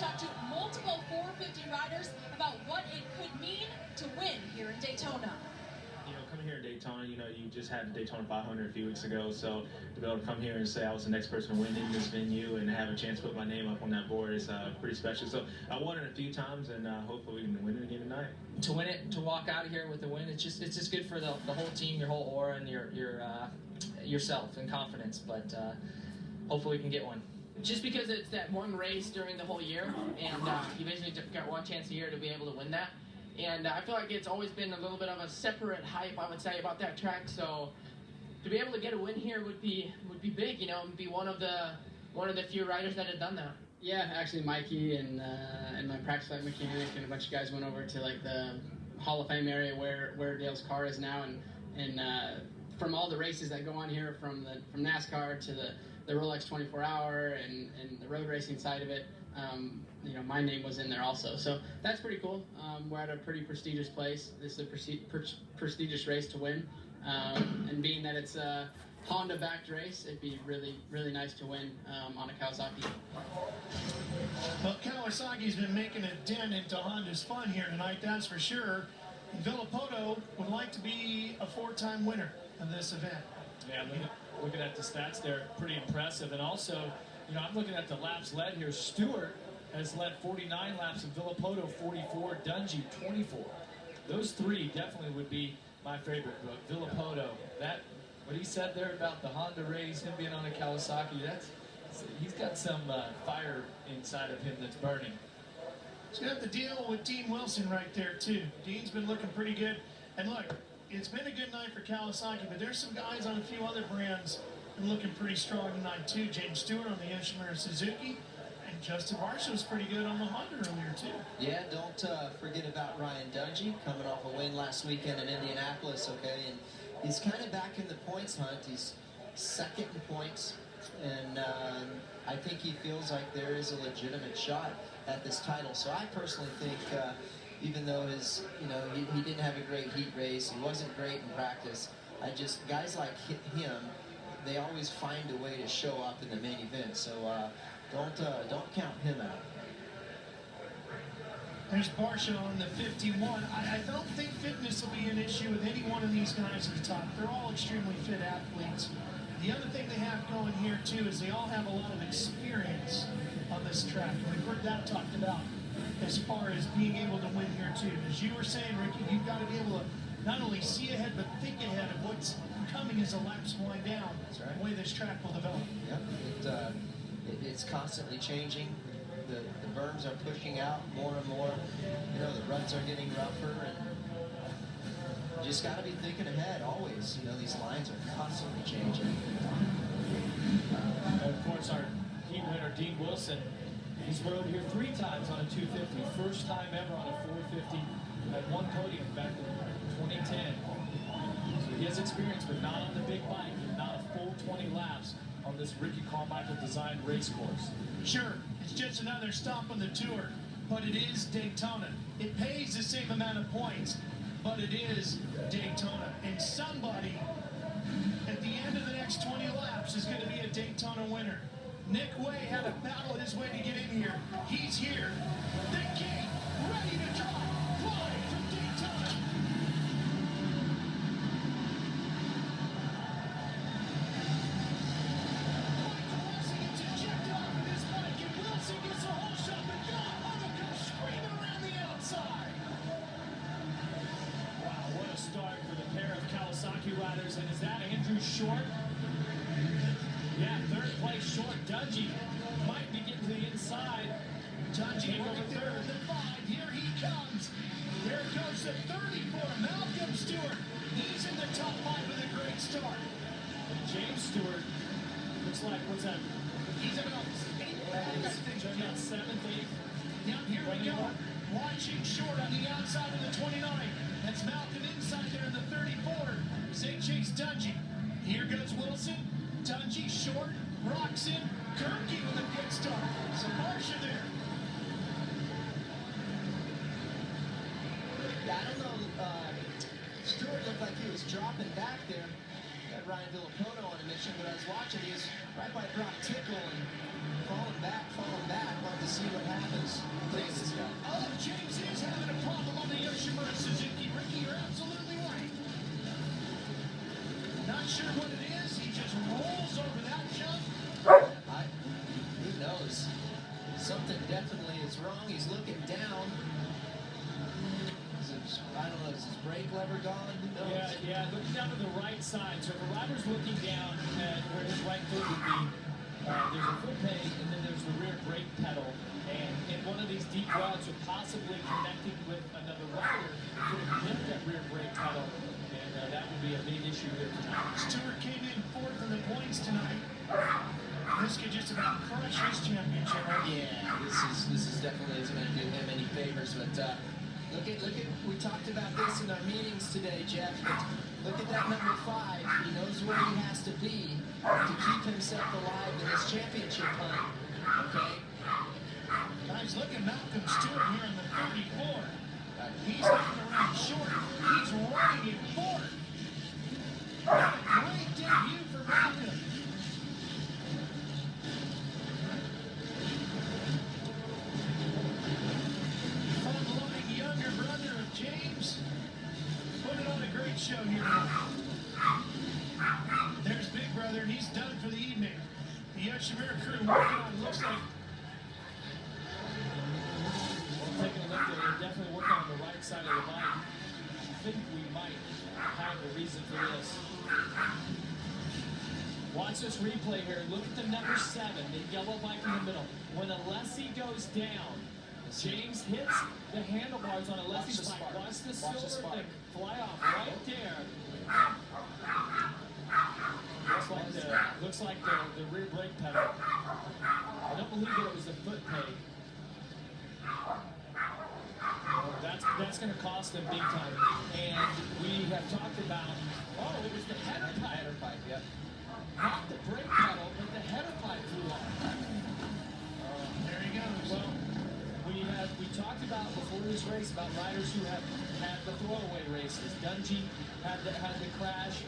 talked to multiple 450 riders about what it could mean to win here in Daytona. You know, coming here in Daytona, you know, you just had the Daytona 500 a few weeks ago, so to be able to come here and say I was the next person to win in this venue and have a chance to put my name up on that board is pretty special. So I won it a few times, and hopefully we can win it again tonight. To win it, to walk out of here with a win, it's just good for the whole team, your whole aura, and yourself and confidence. But hopefully we can get one. Just because it's that one race during the whole year, and you basically got one chance a year to be able to win that. And I feel like it's always been a little bit of a separate hype, I would say, about that track. So to be able to get a win here would be big, you know, and be one of the few riders that had done that. Yeah, actually, Mikey and my practice lab mechanic and a bunch of guys went over to like the Hall of Fame area where Dale's car is now, and from all the races that go on here, from NASCAR to the Rolex 24-hour and the road racing side of it. You know, my name was in there also, so that's pretty cool. We're at a pretty prestigious place. This is a prestigious race to win, and being that it's a Honda-backed race, it'd be really nice to win on a Kawasaki. Well, Kawasaki's been making a dent into Honda's fun here tonight, that's for sure. And Villopoto would like to be a 4-time winner of this event. Yeah, looking at the stats there, pretty impressive. And also, you know, I'm looking at the laps led here. Stewart has led 49 laps, and Villopoto 44, Dungey 24. Those three definitely would be my favorite. But Villopoto, what he said there about the Honda race, him being on a Kawasaki, he's got some fire inside of him that's burning. He's got the deal with Dean Wilson right there too. Dean's been looking pretty good. And look, it's been a good night for Kawasaki, but there's some guys on a few other brands been looking pretty strong tonight too. James Stewart on the Instrumenter Suzuki, and Justin Marshall was pretty good on the Honda earlier too. Yeah, don't forget about Ryan Dungey coming off a win last weekend in Indianapolis, okay? And he's kind of back in the points hunt. He's second in points, and I think he feels like there is a legitimate shot at this title. So I personally think, even though he didn't have a great heat race, he wasn't great in practice, guys like him, they always find a way to show up in the main event. So don't count him out. There's Barsha on the 51. I don't think fitness will be an issue with any one of these guys at the top. They're all extremely fit athletes. The other thing they have going here too is they all have a lot of experience on this track. And we've heard that talked about as far as being able to win here too. As you were saying, Ricky, you've got to be able to not only see ahead, but think ahead of what's coming as the laps wind down. That's right. The way this track will develop. Yep, it's constantly changing. The berms are pushing out more and more. You know, the ruts are getting rougher, and you just got to be thinking ahead always. You know, these lines are constantly changing. Of course, our heat winner, Dean Wilson, he's rode here 3 times on a 250. First time ever on a 450 at one podium back in 2010. So he has experience, but not on the big bike, and not a full 20 laps on this Ricky Carmichael designed race course. Sure, it's just another stop on the tour, but it is Daytona. It pays the same amount of points, but it is Daytona. And somebody at the end of the next 20 laps is going to be a Daytona winner. Nick Wey had to battle his way to get in here. He's here. The gate ready to drive live from Daytona. Michael Wilson gets ejected off of his bike, and Wilson gets a whole shot, but God, Honda comes screaming around the outside. Wow, what a start for the pair of Kawasaki riders. And is that Andrew Short? Yeah, third place Short. Dungey might be getting to the inside. Dungey right there in the 5. Here he comes. There goes the 34, Malcolm Stewart. He's in the top 5 with a great start. And James Stewart looks like, what's that? He's about 8th back, I think. About 7th, 8th. Now here we go. Watching Short on the outside of the 29. That's Malcolm inside there in the 34. St. Chase Dungey. Here goes Wilson. Dungey, Short, Roxon, Kirky with a good start. So Barsha there. Yeah, I don't know. Stewart looked like he was dropping back there. Got Ryan Villopoto on a mission, but I was watching. He was right by Brock Tickle and falling back. Wanted to see what happens. definitely is wrong. He's looking down. I don't know, is his brake lever gone? Who knows? Yeah, looking down to the right side. So if a rider's looking down at where his right foot would be, there's a foot peg, and then there's the rear brake pedal. And in one of these deep ruts, or possibly connecting with another rider, could have hit that rear brake pedal. And that would be a big issue here tonight. Stewart came in fourth in the points tonight. This could just about crush his championship. Yeah, this is definitely isn't going to do him any favors. But look at we talked about this in our meetings today, Jeff. But look at that number 5. He knows where he has to be to keep himself alive in this championship hunt. Okay. Guys, look at Malcolm Stewart here in the 34. He's looking around short. He's running in fourth. What a great debut for Malcolm. Fun-loving younger brother of James. Put it on a great show here tonight. There's Big Brother, and he's done for the evening. The Yoshimura crew working on, looks like. Taking a look at it, they're definitely working on the right side of the bike. I think we might have a reason for this. Watch this replay here. Look at the number 7, the yellow bike in the middle. When Alessi goes down, James hits the handlebars on Alessi's bike. Watch the silver thing fly off right there. Looks like the rear brake pedal. I don't believe that it was the foot peg. That's going to cost them big time. And we have talked about, it was the header pipe. Yep. Not the brake pedal, but the header pipe flew off. There he goes. Well, we talked about before this race about riders who have had the throwaway races. Dungey had the crash.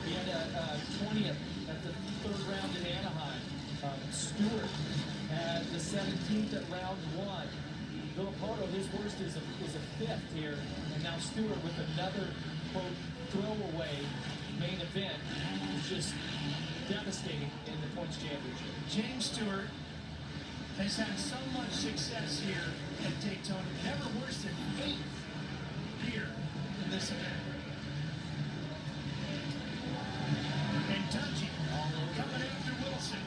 He had a 20th at the 3rd round in Anaheim. Stewart had the 17th at round 1. Villopoto, his worst is a 5th here, and now Stewart with another, quote, throwaway main event, just devastating in the points championship. James Stewart has had so much success here at Daytona, never worse than 8th here in this event. And Dungey coming after Wilson.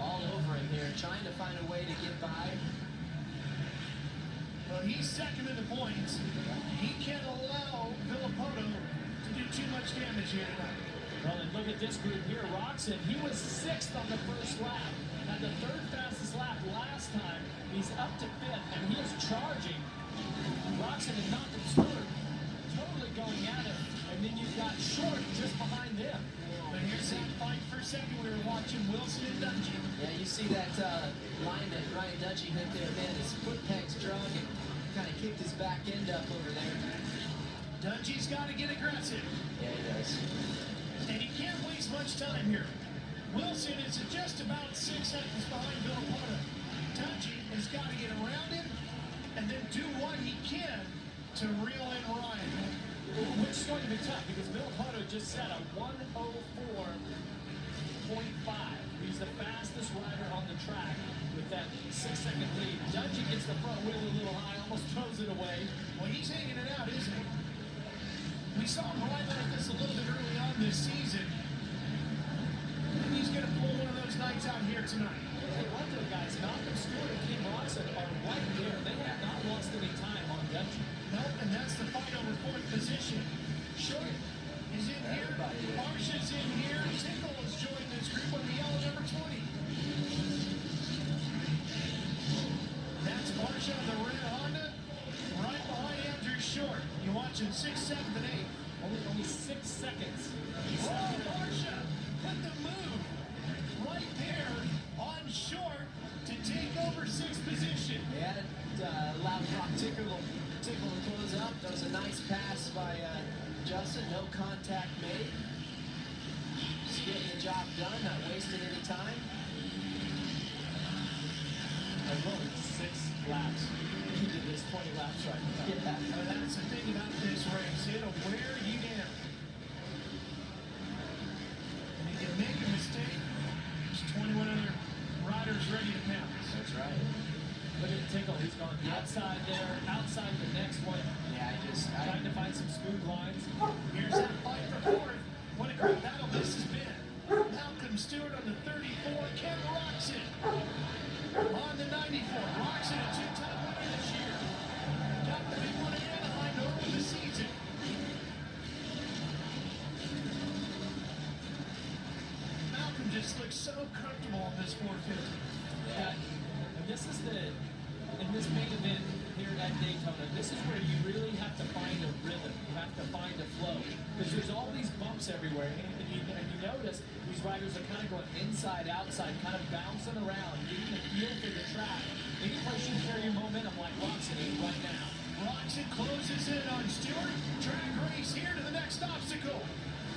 All over him here, trying to find a way to get by. Well, he's second in the points. He can't allow Villopoto to do too much damage here tonight. Well, and look at this group here. Roczen, he was 6th on the first lap. Had the 3rd fastest lap last time. He's up to 5th, and he is charging Roczen and Malcolm Stewart, totally going at it. And then you've got Short just behind them. But here's that fight for second. We were watching Wilson and Dungey. Yeah, you see that line that Ryan Dungey hit there, man. His foot peg's drug and kind of kicked his back end up over there. Dungey's got to get aggressive. Yeah, he does. And he can't waste much time here. Wilson is just about 6 seconds behind Villopoto. Dungey has got to get around him and then do what he can to reel in Ryan. Which is going to be tough because Villopoto just set a 1:04.5. He's the fastest rider on the track with that 6-second lead. Dungey gets the front wheel a little high, almost throws it away. Well, he's hanging it out, isn't he? We saw him ride like this a little bit early on this season. And he's going to pull one of those nights out here tonight. Hey, what the guys, Malcolm Stewart and Kim Roczen are right there. They have not lost any time on Dungey. Nope, and that's the fight over 4th position. Short is in here. Barsha's in here. Tickle has joined this group on the yellow number 20. That's Barsha on the red Honda. Right behind Andrew Short. You watch him 6, 7, and 8. Only 6 seconds. Oh, Barsha put the move right there on Short to take over 6th position. They had Loud Rock Tickle to close up. That was a nice pass by Justin. No contact made. Just getting the job done, not wasting any time. I've only 6 laps. He did this 20 laps right now. Yeah, that's the thing about this race. It'll wear you down. And if you make a mistake, there's 21 other riders ready to pounce. That's right. Tickle, he's gone outside there, outside the next one. Yeah, Trying to find some smooth lines. Here's that fight for fourth. What a great battle this has been. Malcolm Stewart on the 34, Ken Roxon on the 94. Roxon, a two-time winner this year. Got the big one in Anaheim to open the season. Malcolm just looks so comfortable on this 450. Yeah. And this is in this main event here at Daytona, this is where you really have to find a rhythm. You have to find a flow. Because there's all these bumps everywhere. And you notice these riders are kind of going inside, outside, kind of bouncing around, getting a feel for the track. Any place you carry your momentum like Roxon is right now. Roxon closes in on Stewart. Drag race here to the next obstacle.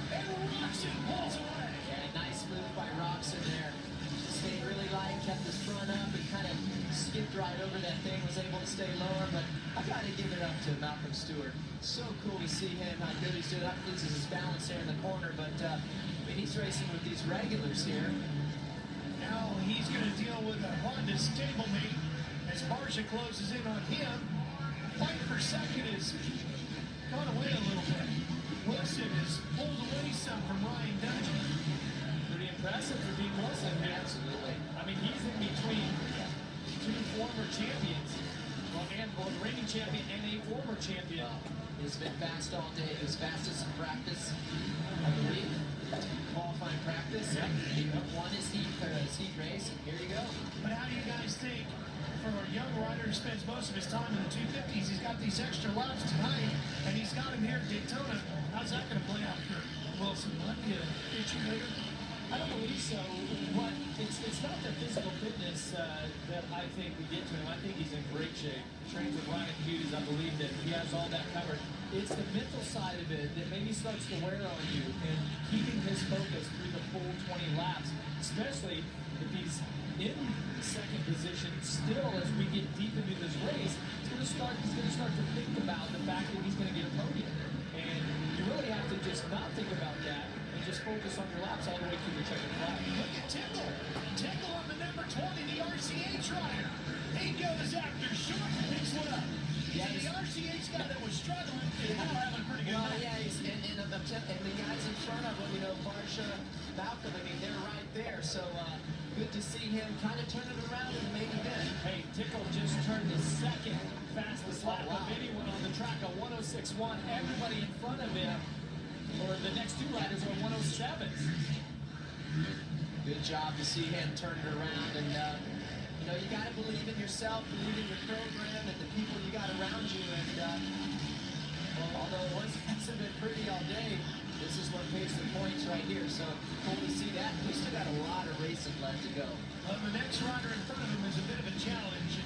And Roxon pulls away. Yeah, nice move by Roxon there. Stayed really light, kept his front up, and kind of skipped right over that thing, was able to stay lower, but I got to give it up to Malcolm Stewart. So cool to see him, how good he's doing. That loses his balance there in the corner, but I mean, he's racing with these regulars here. Now he's going to deal with a Honda stablemate as Barcia closes in on him. Fight for second is gone away a little bit. Wilson has pulled away some from Ryan Dungey. Pretty impressive for Dean Wilson. Absolutely. I mean, he's in between two former champions. Well, the reigning champion and a former champion. He's been fast all day. He was fastest in practice, I believe. Qualifying practice. Yep. He won his heat race, and here you go. But how do you guys think, for a young rider who spends most of his time in the 250s, he's got these extra laps tonight, and he's got him here at Daytona. How's that going to play out for Wilson? Will that be a issue later? I don't believe so. It's not the physical fitness that I think we get to him. I think he's in great shape. Trains with Ryan Hughes. I believe that he has all that covered. It's the mental side of it that maybe starts to wear on you, and keeping his focus through the full 20 laps, especially if he's in second position still as we get deep into this race. He's going to start to think about the fact that he's going to get a podium, and you really have to just not think about that. Just focus on your laps all the way through the checkered flag. Look at Tickle. Tickle on the number 20, the RCH rider. He goes after Short and picks one up. Yeah, the RCH guy that was struggling is now having a pretty good night. Yeah, and the guys in front of him, Barcia, Malcolm, I mean, they're right there. So good to see him kind of turn it around in the main event. Hey, Tickle just turned the second fastest lap of anyone on the track, a 106.1. Everybody in front of him, or the next two riders, are 107s. Good job to see him turn it around, and you got to believe in yourself, believe in your program, and the people you got around you. And although it hasn't been pretty all day, this is what pays the points right here. So cool to see that. We still got a lot of racing left to go. Well, the next rider in front of him is a bit of a challenge.